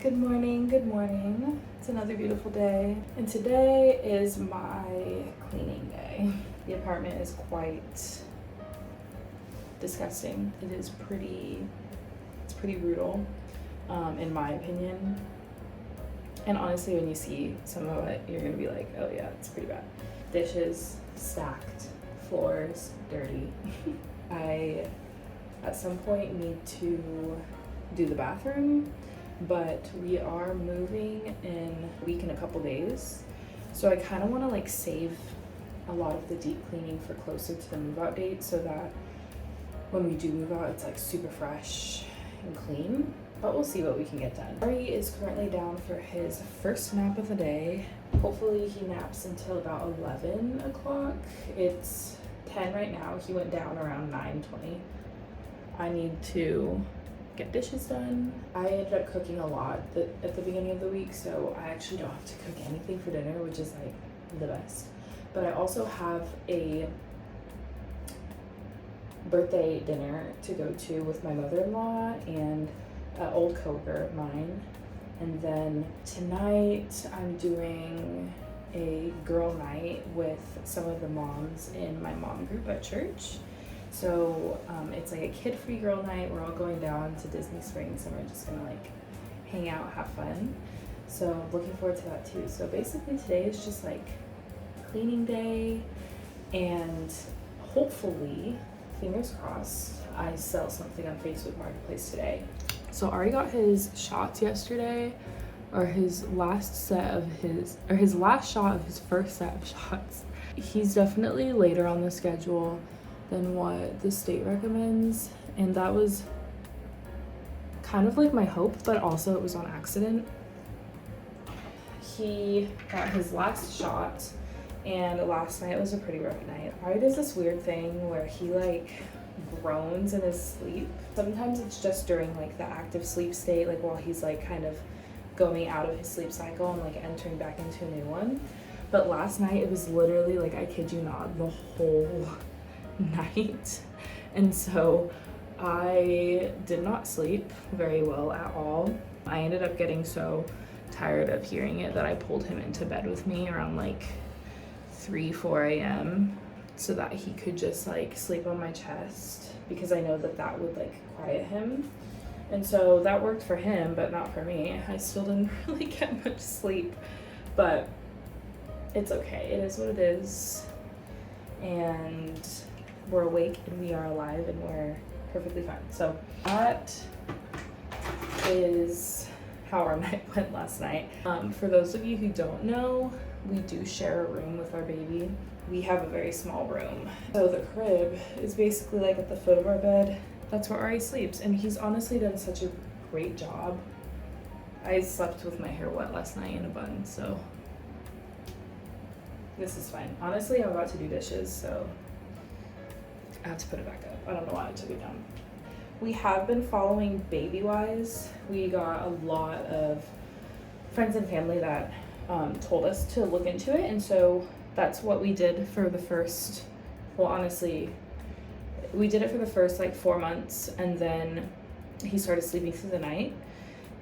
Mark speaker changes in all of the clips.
Speaker 1: Good morning, good morning. It's another beautiful day, and today is my cleaning day. The apartment is quite disgusting. It's pretty brutal, in my opinion. And honestly, when you see some of it, you're gonna be like, oh yeah, it's pretty bad. Dishes stacked, floors dirty. I, at some point, need to do the bathroom, but we are moving in a week and a couple days. So I kind of want to like save a lot of the deep cleaning for closer to the move out date so that when we do move out, it's like super fresh and clean. But we'll see what we can get done. Ari is currently down for his first nap of the day. Hopefully he naps until about 11 o'clock. It's 10 right now. He went down around 9:20. I need to get dishes done. I ended up cooking a lot at the beginning of the week, so I actually don't have to cook anything for dinner, which is like the best. But I also have a birthday dinner to go to with my mother-in-law and an old coworker of mine. And then tonight I'm doing a girl night with some of the moms in my mom group at church. So it's like a kid-free girl night. We're all going down to Disney Springs and we're just gonna like hang out, have fun. So I'm looking forward to that too. So basically today is just like cleaning day, and hopefully, fingers crossed, I sell something on Facebook Marketplace today. So Ari got his shots yesterday, or his last shot of his first set of shots. He's definitely later on the schedule than what the state recommends, and that was kind of like my hope, but also it was on accident. He got his last shot, and last night was a pretty rough night. Ari does this weird thing where he like groans in his sleep. Sometimes it's just during like the active sleep state, like while he's like kind of going out of his sleep cycle and like entering back into a new one. But last night it was literally like, I kid you not, the whole night. And so I did not sleep very well at all. I ended up getting so tired of hearing it that I pulled him into bed with me around like 4 a.m. so that he could just like sleep on my chest, because I know that that would like quiet him. And so that worked for him, but not for me. I still didn't really get much sleep, but it's okay. It is what it is. And we're awake and we are alive and we're perfectly fine. So that is how our night went last night. For those of you who don't know, we do share a room with our baby. We have a very small room. So the crib is basically like at the foot of our bed. That's where Ari sleeps, and he's honestly done such a great job. I slept with my hair wet last night in a bun, so this is fine. Honestly, I'm about to do dishes, so I have to put it back up. I don't know why I took it down. We have been following Babywise. We got a lot of friends and family that told us to look into it, and so that's what we did for the first, well, honestly, we did it for the first like 4 months, and then he started sleeping through the night.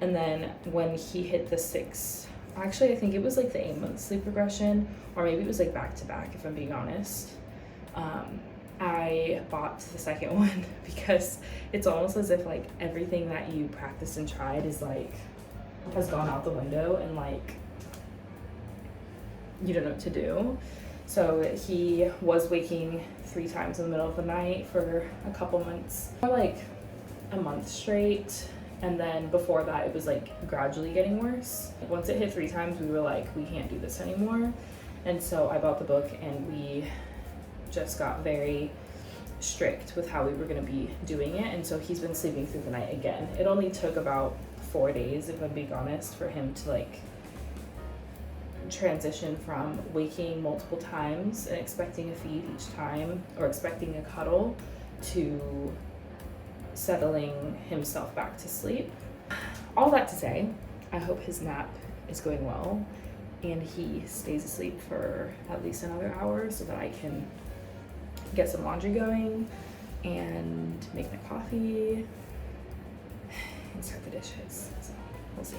Speaker 1: And then when he hit the 6, actually I think it was like the 8-month sleep regression, or maybe it was like back to back, if I'm being honest. I bought the second one because it's almost as if like everything that you practiced and tried is like has gone out the window, and like you don't know what to do. So he was waking 3 times in the middle of the night for a couple months, for like a month straight. And then before that, it was like gradually getting worse. Once it hit 3 times, we were like, we can't do this anymore. And so I bought the book, and we just got very strict with how we were going to be doing it. And so he's been sleeping through the night again. It only took about 4 days, if I'm being honest, for him to like transition from waking multiple times and expecting a feed each time, or expecting a cuddle, to settling himself back to sleep. All that to say, I hope his nap is going well and he stays asleep for at least another hour so that I can get some laundry going and make my coffee and start the dishes. So we'll see.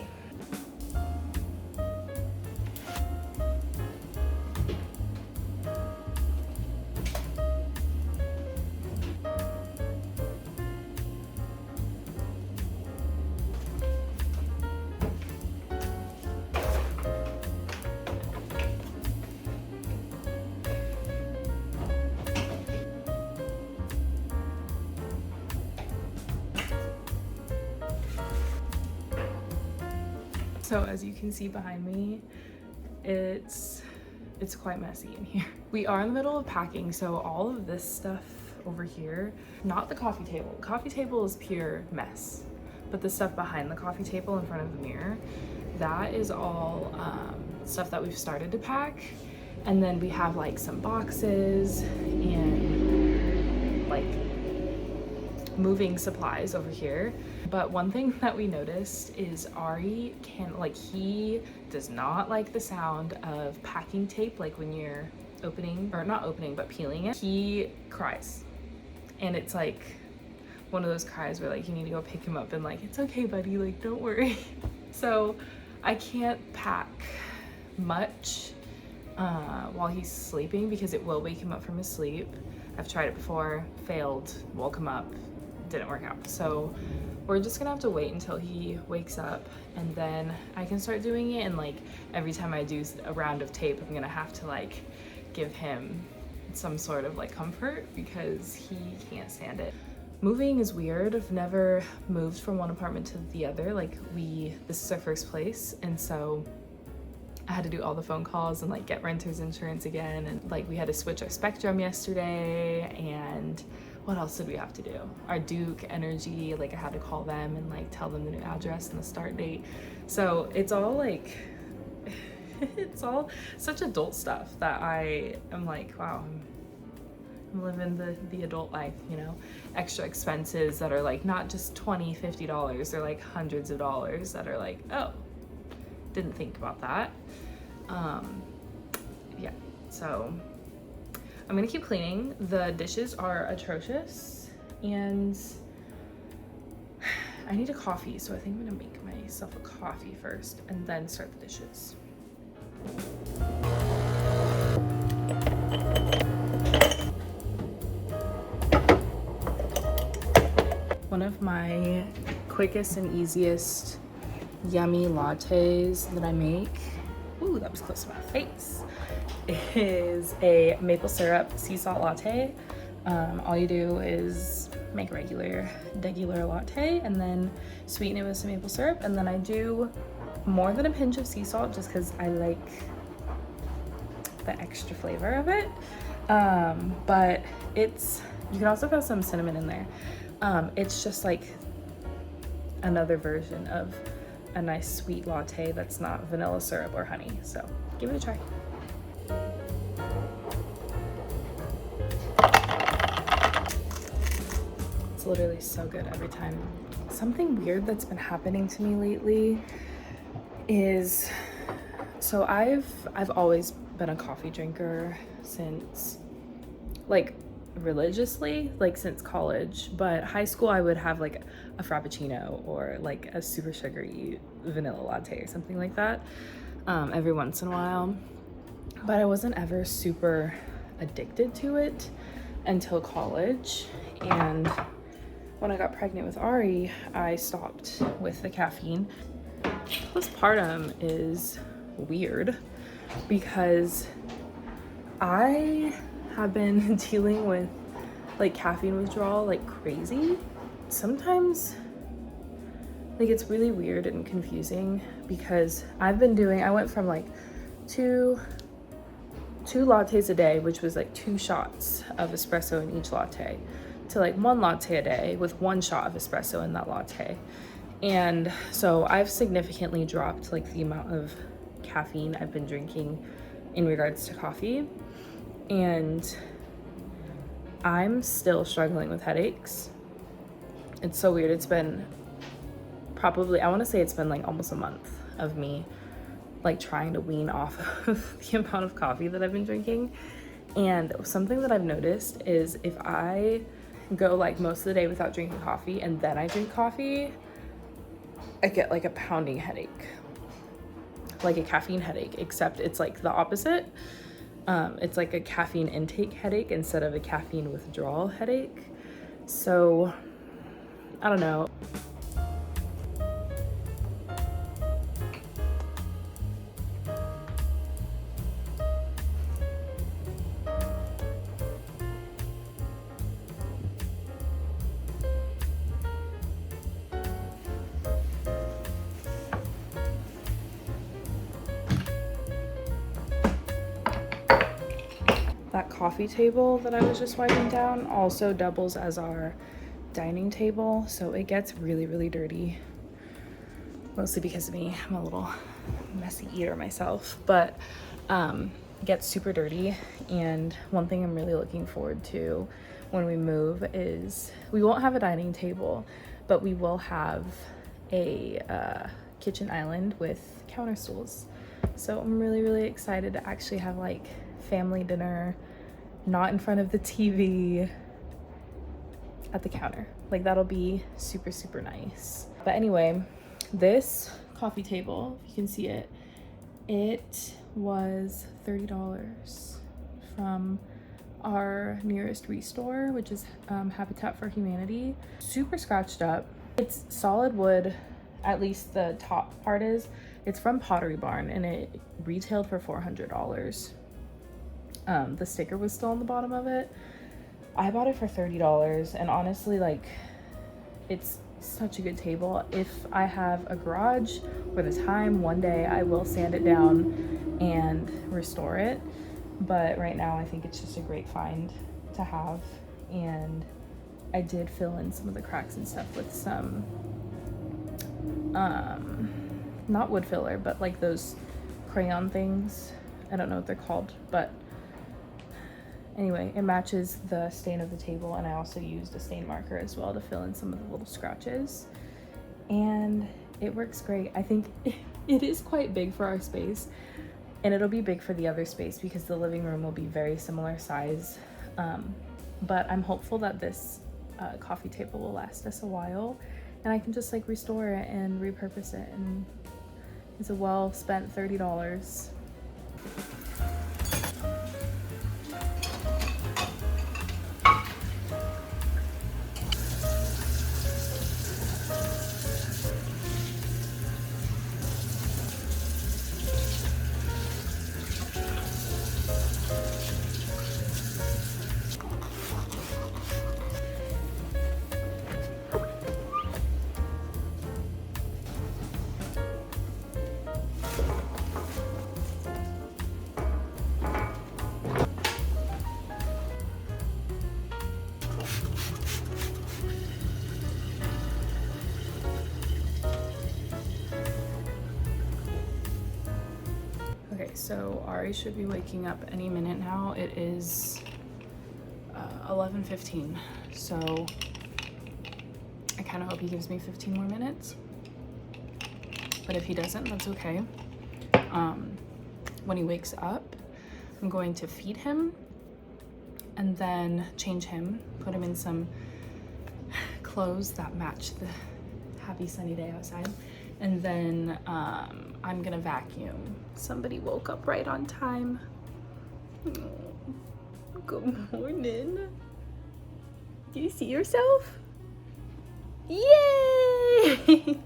Speaker 1: So as you can see behind me, it's quite messy in here. We are in the middle of packing, so all of this stuff over here, not the coffee table. Coffee table is pure mess, but the stuff behind the coffee table in front of the mirror, that is all stuff that we've started to pack. And then we have like some boxes and like moving supplies over here. But one thing that we noticed is Ari he does not like the sound of packing tape, like when you're opening, or not opening, but peeling it. He cries. And it's like one of those cries where like you need to go pick him up and like, it's okay, buddy, like don't worry. So I can't pack much while he's sleeping because it will wake him up from his sleep. I've tried it before, failed, woke him up, didn't work out. So we're just gonna have to wait until he wakes up, and then I can start doing it. And like every time I do a round of tape, I'm gonna have to like give him some sort of like comfort because he can't stand it. Moving is weird. I've never moved from one apartment to the other. Like this is our first place, and so I had to do all the phone calls and like get renter's insurance again, and like we had to switch our Spectrum yesterday, and what else did we have to do? Our Duke Energy, like I had to call them and like tell them the new address and the start date. So it's all like, it's all such adult stuff that I am like, wow, I'm living the adult life, you know? Extra expenses that are like not just $20, $50, they're like hundreds of dollars that are like, oh, didn't think about that. Yeah, so I'm gonna keep cleaning. The dishes are atrocious and I need a coffee, so I think I'm gonna make myself a coffee first and then start the dishes. One of my quickest and easiest yummy lattes that I make, ooh, that was close to my face, is a maple syrup sea salt latte. All you do is make a regular latte and then sweeten it with some maple syrup, and then I do more than a pinch of sea salt just because I like the extra flavor of it. But you can also put some cinnamon in there. It's just like another version of a nice sweet latte that's not vanilla syrup or honey. So give it a try. It's literally so good every time. Something weird that's been happening to me lately is, so I've always been a coffee drinker since, like, religiously, like since college, but high school I would have like a frappuccino or like a super sugary vanilla latte or something like that every once in a while, but I wasn't ever super addicted to it until college. And when I got pregnant with Ari, I stopped with the caffeine. Postpartum is weird because I have been dealing with like caffeine withdrawal like crazy. Sometimes like it's really weird and confusing because I went from like two lattes a day, which was like 2 shots of espresso in each latte, to like 1 latte a day with 1 shot of espresso in that latte. And so I've significantly dropped like the amount of caffeine I've been drinking in regards to coffee. And I'm still struggling with headaches. It's so weird. It's been probably, I want to say it's been like almost a month of me like trying to wean off of the amount of coffee that I've been drinking. And something that I've noticed is if I go like most of the day without drinking coffee and then I drink coffee, I get like a pounding headache, like a caffeine headache, except it's like the opposite. It's like a caffeine intake headache instead of a caffeine withdrawal headache. So I don't know. that coffee table that I was just wiping down also doubles as our dining table, so it gets really, really dirty. Mostly because of me. I'm a little messy eater myself, but it gets super dirty. And one thing I'm really looking forward to when we move is we won't have a dining table, but we will have a kitchen island with counter stools. So I'm really, really excited to actually have like family dinner, not in front of the TV, at the counter. Like that'll be super, super nice. But anyway, this coffee table, if you can see it, it was $30 from our nearest restore, which is Habitat for Humanity. Super scratched up. It's solid wood, at least the top part is. It's from Pottery Barn and it retailed for $400. The sticker was still on the bottom of it. I bought it for $30, and honestly, like, it's such a good table. If I have a garage or the time, one day I will sand it down and restore it. But right now I think it's just a great find to have. And I did fill in some of the cracks and stuff with some, not wood filler, but like those crayon things. I don't know what they're called, but anyway, it matches the stain of the table, and I also used a stain marker as well to fill in some of the little scratches. And it works great. I think it is quite big for our space, and it'll be big for the other space because the living room will be very similar size. But I'm hopeful that this coffee table will last us a while, and I can just like restore it and repurpose it, and it's a well spent $30. Okay, so Ari should be waking up any minute now. It is 11:15, so I kind of hope he gives me 15 more minutes. But if he doesn't, that's okay. When he wakes up, I'm going to feed him and then change him, put him in some clothes that match the happy sunny day outside, and then I'm gonna vacuum. Somebody woke up right on time. Good morning. Do you see yourself? Yay!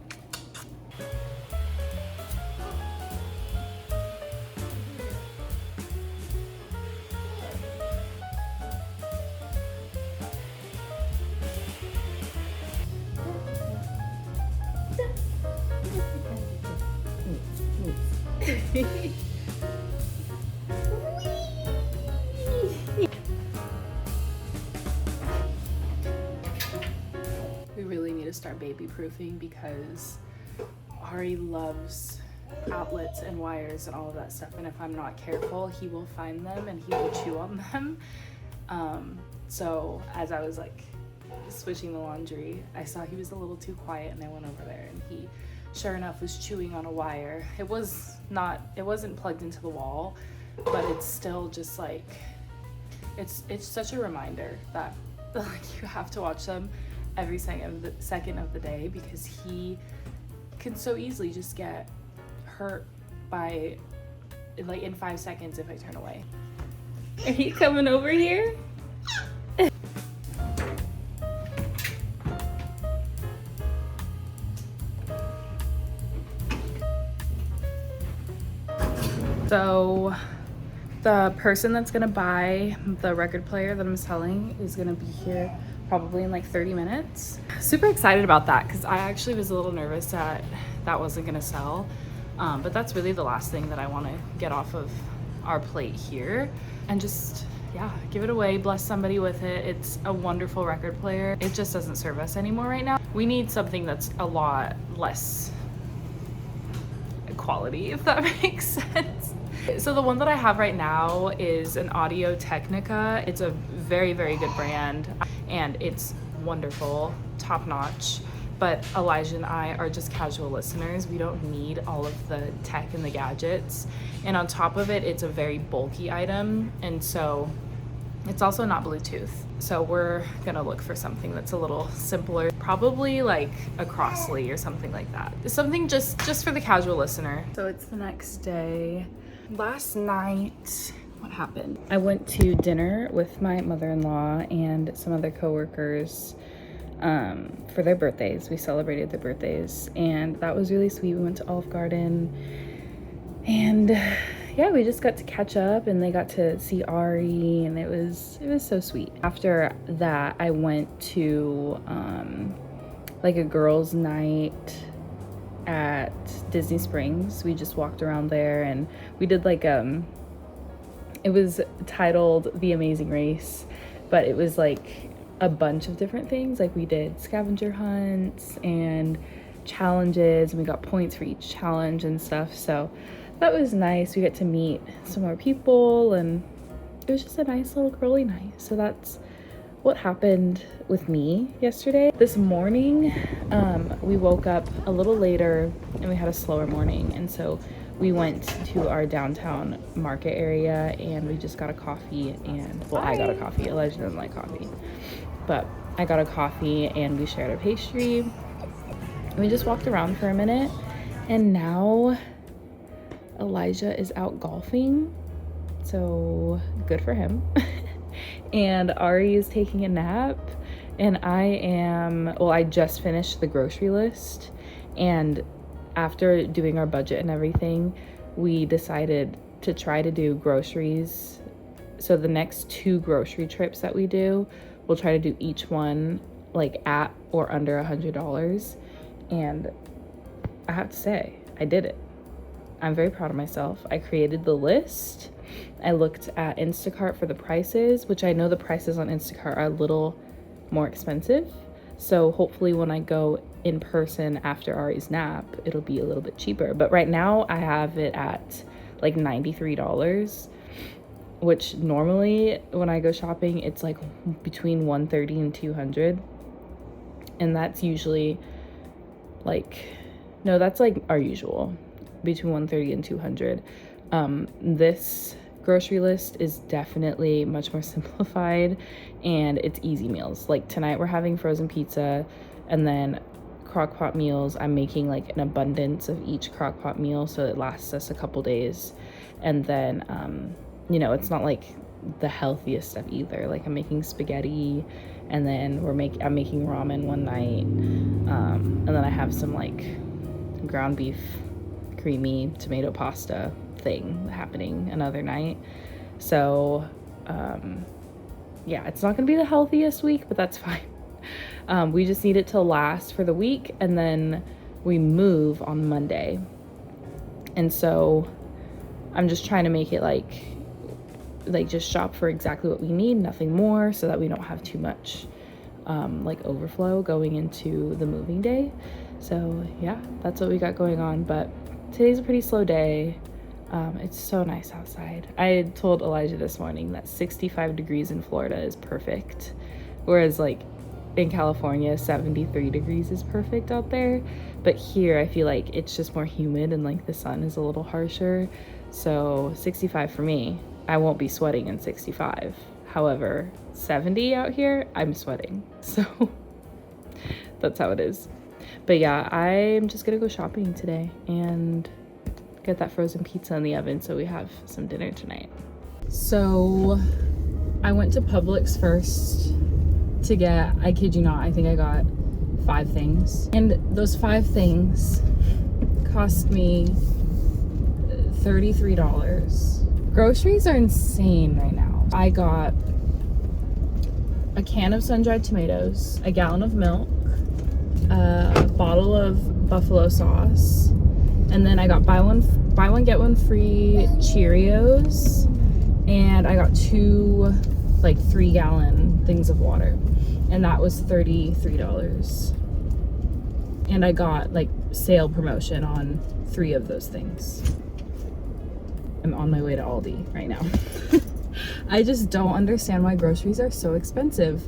Speaker 1: We really need to start baby proofing because Ari loves outlets and wires and all of that stuff, and if I'm not careful, he will find them and he will chew on them. So as I was like switching the laundry, I saw he was a little too quiet, and I went over there, and he sure enough was chewing on a wire. It wasn't plugged into the wall, but it's still just like, it's such a reminder that like you have to watch them every second of the day, because he can so easily just get hurt by like in 5 seconds if I turn away. Are you coming over here? So the person that's gonna buy the record player that I'm selling is gonna be here probably in like 30 minutes. Super excited about that because I actually was a little nervous that that wasn't gonna sell. But that's really the last thing that I wanna get off of our plate here. And just yeah, give it away, bless somebody with it. It's a wonderful record player. It just doesn't serve us anymore right now. We need something that's a lot less quality, if that makes sense. So the one that I have right now is an Audio Technica. It's a very, very good brand, and it's wonderful, top notch. But Elijah and I are just casual listeners. We don't need all of the tech and the gadgets. And on top of it, it's a very bulky item. And so it's also not Bluetooth. So we're gonna look for something that's a little simpler, probably like a Crossley or something like that. Something just for the casual listener. So it's the next day. Last night, what happened? I went to dinner with my mother-in-law and some other coworkers for their birthdays. We celebrated their birthdays, and that was really sweet. We went to Olive Garden, and yeah, we just got to catch up, and they got to see Ari, and it was so sweet. After that, I went to like a girls' night at Disney Springs. We just walked around there, and we did like it was titled The Amazing Race, but it was like a bunch of different things. Like we did scavenger hunts and challenges, and we got points for each challenge and stuff. So that was nice. We got to meet some more people, and it was just a nice little girly night. So that's what happened with me yesterday. This morning, we woke up a little later and we had a slower morning. And so we went to our downtown market area and we just got a coffee and, well, I got a coffee. Elijah doesn't like coffee. But I got a coffee and we shared a pastry. And we just walked around for a minute. And now Elijah is out golfing. So good for him. And Ari is taking a nap. And I just finished the grocery list. And after doing our budget and everything, we decided to try to do groceries. So the next 2 grocery trips that we do, we'll try to do each one like at or under $100. And I have to say, I did it. I'm very proud of myself. I created the list. I looked at Instacart for the prices, which I know the prices on Instacart are a little more expensive. So hopefully when I go in person after Ari's nap, it'll be a little bit cheaper. But right now I have it at like $93, which normally when I go shopping, it's like between $130 and $200. And that's usually that's like our usual, between $130 and $200. This grocery list is definitely much more simplified, and it's easy meals. Like tonight we're having frozen pizza, and then crock pot meals. I'm making like an abundance of each crock pot meal so it lasts us a couple days. And then it's not like the healthiest stuff either. Like I'm making spaghetti, and then I'm making ramen one night, and then I have some like ground beef creamy tomato pasta thing happening another night. So it's not gonna be the healthiest week, but that's fine. We just need it to last for the week, and then we move on Monday. And so I'm just trying to make it like just shop for exactly what we need, nothing more, so that we don't have too much overflow going into the moving day. So yeah, that's what we got going on. But today's a pretty slow day. It's so nice outside. I told Elijah this morning that 65 degrees in Florida is perfect, whereas like in California 73 degrees is perfect out there. But here I feel like it's just more humid, and like the sun is a little harsher. So 65 for me, I won't be sweating in 65. However, 70 out here, I'm sweating. So that's how it is. But yeah, I'm just gonna go shopping today and get that frozen pizza in the oven so we have some dinner tonight. So I went to Publix first to get, I kid you not, I think I got 5 things. And those 5 things cost me $33. Groceries are insane right now. I got a can of sun-dried tomatoes, a gallon of milk, a bottle of buffalo sauce, and then I got buy one get one free Cheerios and I got 2 like 3-gallon things of water, and that was $33. And I got like sale promotion on 3 of those things. I'm on my way to Aldi right now. I just don't understand why groceries are so expensive.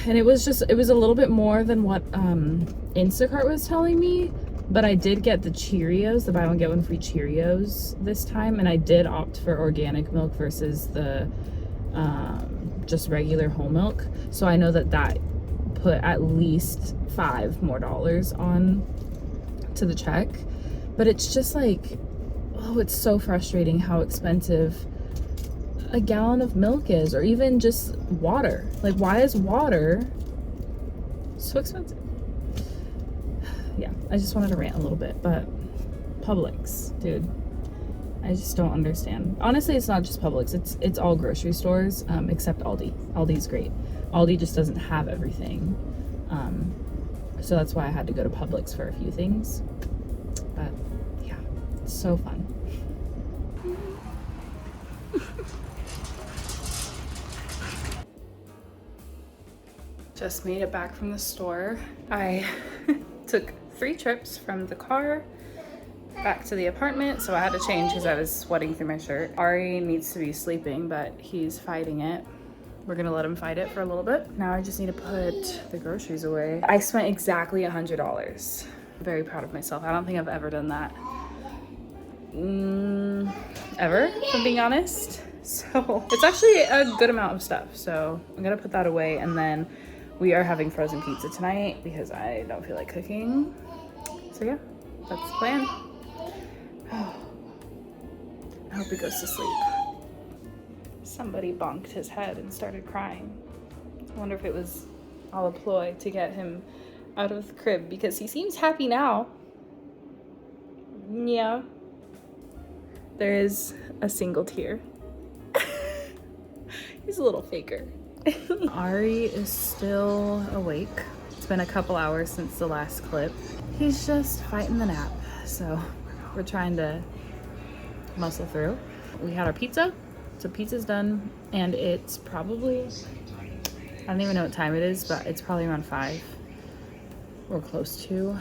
Speaker 1: And it was a little bit more than what Instacart was telling me, but I did get the Cheerios, the buy one get one free Cheerios this time, and I did opt for organic milk versus the just regular whole milk. So I know that put at least $5 more on to the check. But it's just like, oh, it's so frustrating how expensive a gallon of milk is, or even just water. Like, why is water so expensive? Yeah, I just wanted to rant a little bit, but Publix, dude, I just don't understand. Honestly, it's not just Publix, it's all grocery stores, except Aldi. Aldi's great. Aldi just doesn't have everything. So that's why I had to go to Publix for a few things. But yeah, it's so fun. Just made it back from the store. I took 3 trips from the car back to the apartment, so I had to change because I was sweating through my shirt. Ari needs to be sleeping, but he's fighting it. We're gonna let him fight it for a little bit. Now I just need to put the groceries away. I spent exactly $100. I'm very proud of myself. I don't think I've ever done that. Ever, if I'm being honest. So it's actually a good amount of stuff. So I'm gonna put that away, and then we are having frozen pizza tonight because I don't feel like cooking. So yeah, that's the plan. I hope he goes to sleep. Somebody bonked his head and started crying. I wonder if it was all a ploy to get him out of the crib, because he seems happy now. Yeah. There is a single tear. He's a little faker. Ari is still awake. It's been a couple hours since the last clip. He's just fighting the nap, so we're trying to muscle through. We had our pizza, so pizza's done, and it's probably, I don't even know what time it is, but it's probably around 5 or close to.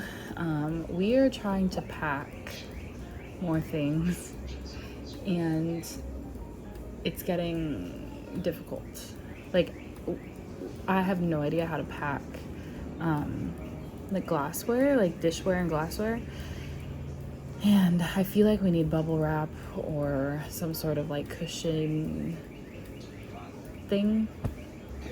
Speaker 1: We are trying to pack more things, and it's getting difficult. Like, I have no idea how to pack like glassware, like dishware and glassware, and I feel like we need bubble wrap or some sort of like cushion thing.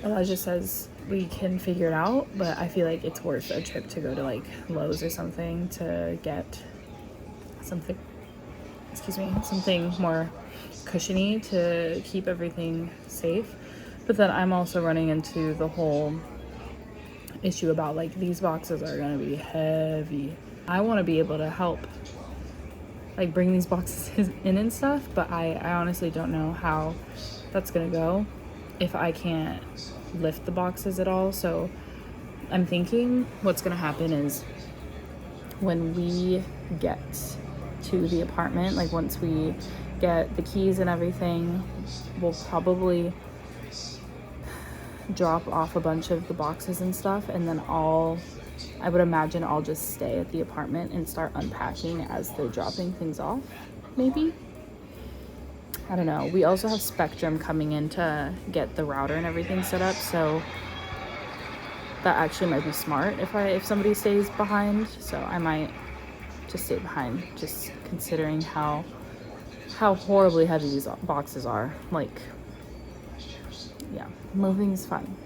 Speaker 1: Elijah says we can figure it out, but I feel like it's worth a trip to go to like Lowe's or something to get something, something more cushiony to keep everything safe. But then I'm also running into the whole issue about like these boxes are gonna be heavy. I want to be able to help like bring these boxes in and stuff, but I honestly don't know how that's gonna go if I can't lift the boxes at all. So I'm thinking what's gonna happen is when we get to the apartment, like once we get the keys and everything, we'll probably drop off a bunch of the boxes and stuff, and then I would imagine I'll just stay at the apartment and start unpacking as they're dropping things off, maybe. I don't know. We also have Spectrum coming in to get the router and everything set up, so that actually might be smart if somebody stays behind. So I might just stay behind, just considering how horribly heavy these boxes are. Like, yeah, moving is fun.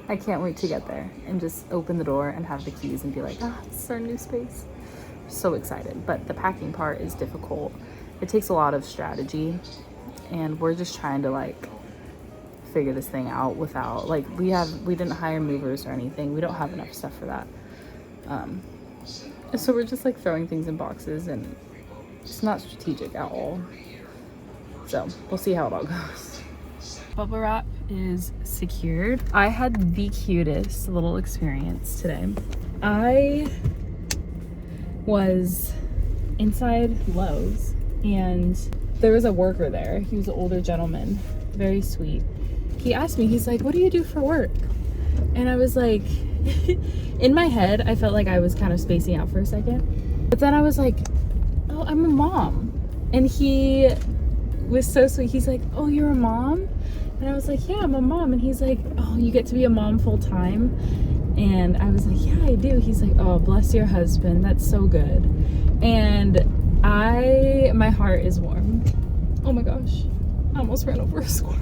Speaker 1: I can't wait to get there and just open the door and have the keys and be like, this is our new space. So excited. But the packing part is difficult. It takes a lot of strategy, and we're just trying to like figure this thing out without like, we didn't hire movers or anything. We don't have enough stuff for that. So we're just like throwing things in boxes, and it's not strategic at all. So we'll see how it all goes. Bubble wrap is secured. I had the cutest little experience today. I was inside Lowe's, and there was a worker there. He was an older gentleman, very sweet. He asked me, he's like, what do you do for work? And I was like, in my head, I felt like I was kind of spacing out for a second. But then I was like, oh, I'm a mom. And he was so sweet. He's like, oh, you're a mom? And I was like, yeah, I'm a mom. And he's like, oh, you get to be a mom full time? And I was like, yeah, I do. He's like, oh, bless your husband. That's so good. And my heart is warm. Oh my gosh. I almost ran over a squirrel.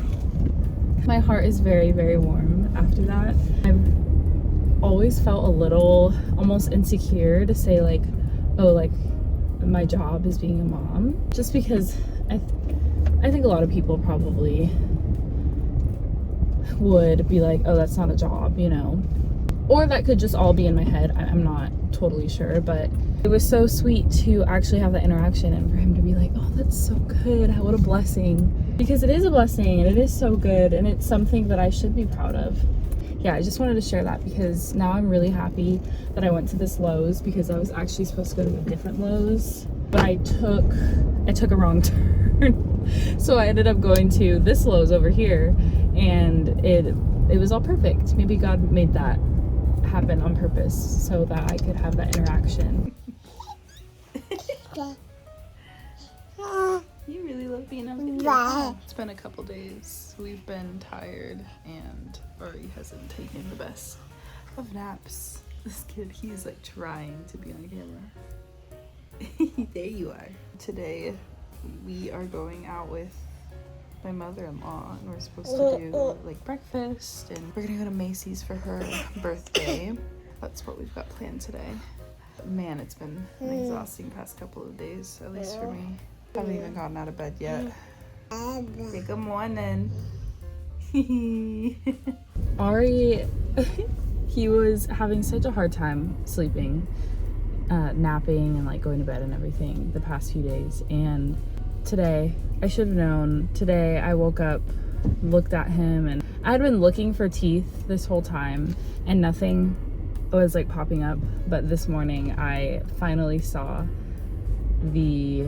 Speaker 1: My heart is very, very warm after that. I've always felt a little almost insecure to say like, oh, like my job is being a mom. Just because I think a lot of people probably would be like, oh, that's not a job, you know? Or that could just all be in my head. I'm not totally sure, but it was so sweet to actually have that interaction and for him to be like, oh, that's so good. What a blessing. Because it is a blessing and it is so good and it's something that I should be proud of. Yeah, I just wanted to share that because now I'm really happy that I went to this Lowe's because I was actually supposed to go to a different Lowe's, but I took a wrong turn. So I ended up going to this Lowe's over here and it was all perfect. Maybe God made that happen on purpose so that I could have that interaction. You really love being a video. It's been a couple days. We've been tired and Ari hasn't taken the best of naps. This kid, he's like trying to be on camera. There you are. Today we are going out with my mother-in-law and we're supposed to do like breakfast and we're gonna go to Macy's for her birthday. That's what we've got planned today. Man, it's been an exhausting past couple of days, at least for me. I haven't even gotten out of bed yet. Say good morning. Ari, he was having such a hard time sleeping, napping and like going to bed and everything the past few days. And today, I should have known. Today I woke up, looked at him, and I had been looking for teeth this whole time and nothing was like popping up. But this morning I finally saw the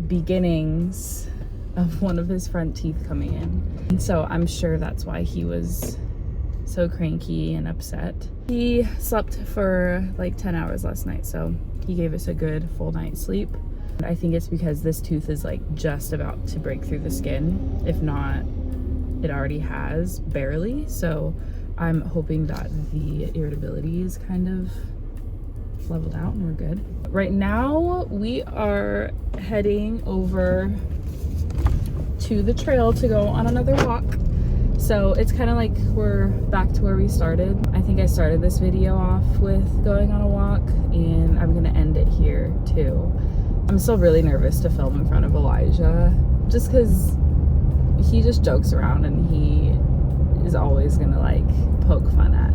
Speaker 1: beginnings of one of his front teeth coming in. And so I'm sure that's why he was so cranky and upset. He slept for like 10 hours last night, so he gave us a good full night's sleep. I think it's because this tooth is like just about to break through the skin. If not, it already has, barely. So I'm hoping that the irritability is kind of leveled out and we're good. Right now we are heading over to the trail to go on another walk. So it's kind of like we're back to where we started. I think I started this video off with going on a walk and I'm gonna end it here too. I'm still really nervous to film in front of Elijah just because he just jokes around and he is always gonna like poke fun at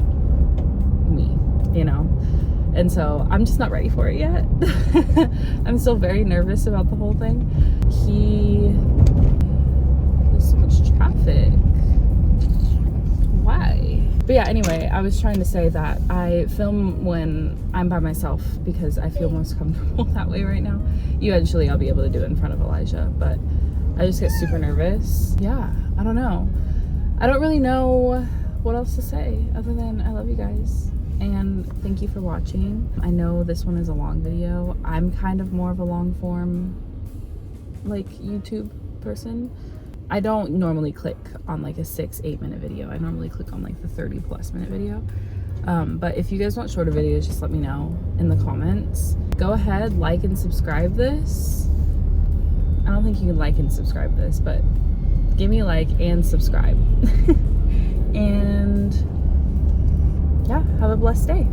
Speaker 1: me, you know? And so I'm just not ready for it yet. I'm still very nervous about the whole thing. There's so much traffic. Why? But yeah, anyway, I was trying to say that I film when I'm by myself because I feel most comfortable that way right now. Eventually I'll be able to do it in front of Elijah, but I just get super nervous. Yeah, I don't know. I don't really know what else to say other than I love you guys and thank you for watching. I know this one is a long video. I'm kind of more of a long form like YouTube person. I don't normally click on like a 6-8 minute video. I normally click on like the 30+ minute video. But if you guys want shorter videos, just let me know in the comments. Go ahead, like and subscribe this. I don't think you can like and subscribe this, but give me a like and subscribe. And yeah, have a blessed day.